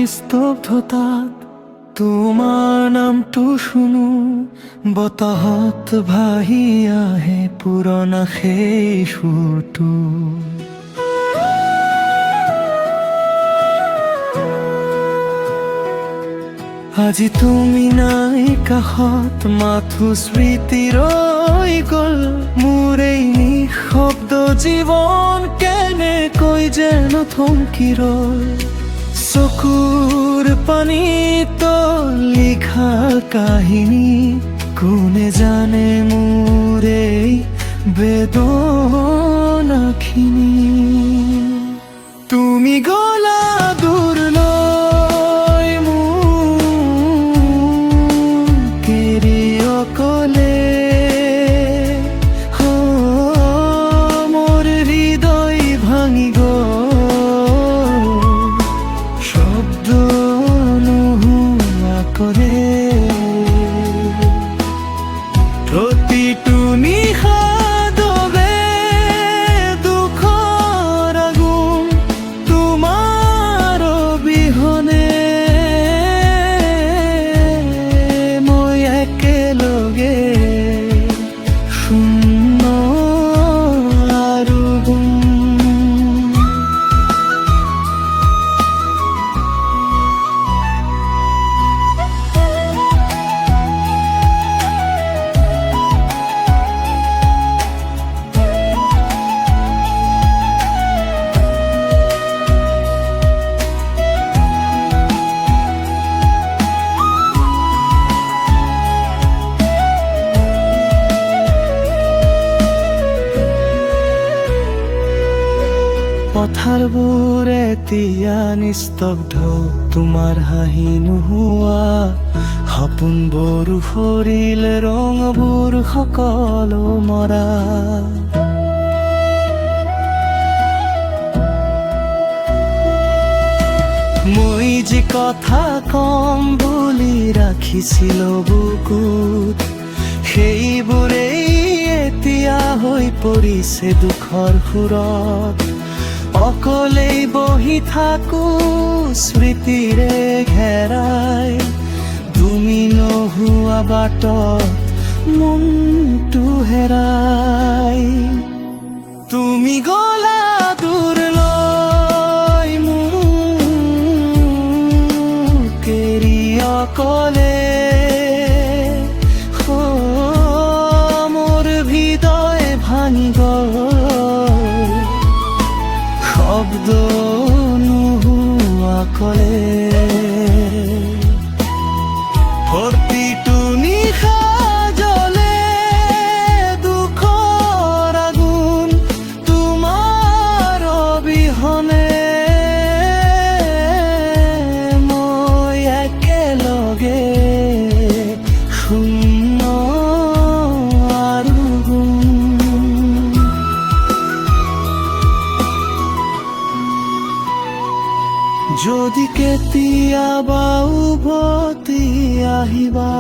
নিস্তব্ধতাত তোমাৰ নামটো শুনো, বতাহত ভাহি আহে পুৰণা সেই সুৰটো। আজি তুমি নাই কাষত, মাথো স্মৃতি ৰৈ গ'ল। মোৰ এই নিঃশব্দ জীৱন কেনেকৈ যেন থমকি ৰ'ল। চকুৰ পানীত লিখা কাহিনী, কোনে জানে মোৰ এই বেদনাখিনি। তুমি গ'লা দূৰলৈ মোক এৰি অকলে, মোৰ হৃদয় ভাঙি গ'ল শব্দ নোহোৱা কৰে। প্ৰতিটো নিশা দবে দুখৰ আগুন, তোমাৰ অবিহনে মই একেলগে শূন্য আৰু গুম। পথাৰবোৰ এতিয়া নিস্তব্ধ, তোমাৰ হাঁহি নোহোৱা। সপোনবোৰ সৰিল, ৰঙবোৰ সকলো মৰা। মই যি কথা কম বুলি ৰাখিছিলো বুকুত, সেইবোৰেই এতিয়া হৈ পৰিছে দুখৰ সুৰত। অকলেই বহি থাকো স্মৃতিৰে ঘেৰাই, তুমি নোহোৱা বাটত মনটো হেৰাই। তুমি গ'লা দূৰলৈ মোক এৰি অকলে, মোৰ হৃদয় ভাঙি গ'ল শব্দ নোহোৱা কৰে। প্ৰতিটো নিশা জ্বলে দুখৰ আগুন, তোমাৰ অবিহনে মই একেলগে শূন্য আৰু গুম। যদি কেতিয়াবা উভতি আহিবা,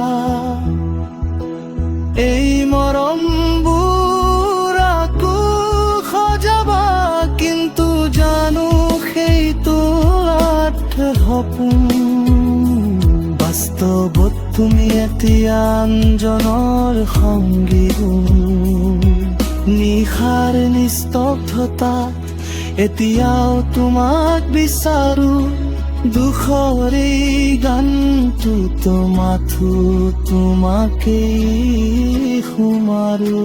এই মৰমবোৰ আকৌ সজাবা। কিন্তু জানো সেইটো আৰ্থ সপোন, বাস্তৱত তুমি এতিয়া আনজনৰ সংগী। নিশাৰ নিস্তব্ধতাত এতিয়াও তোমাক বিচাৰো, দুখৰে গানটো মাথো তোমাকেই সুমাৰো।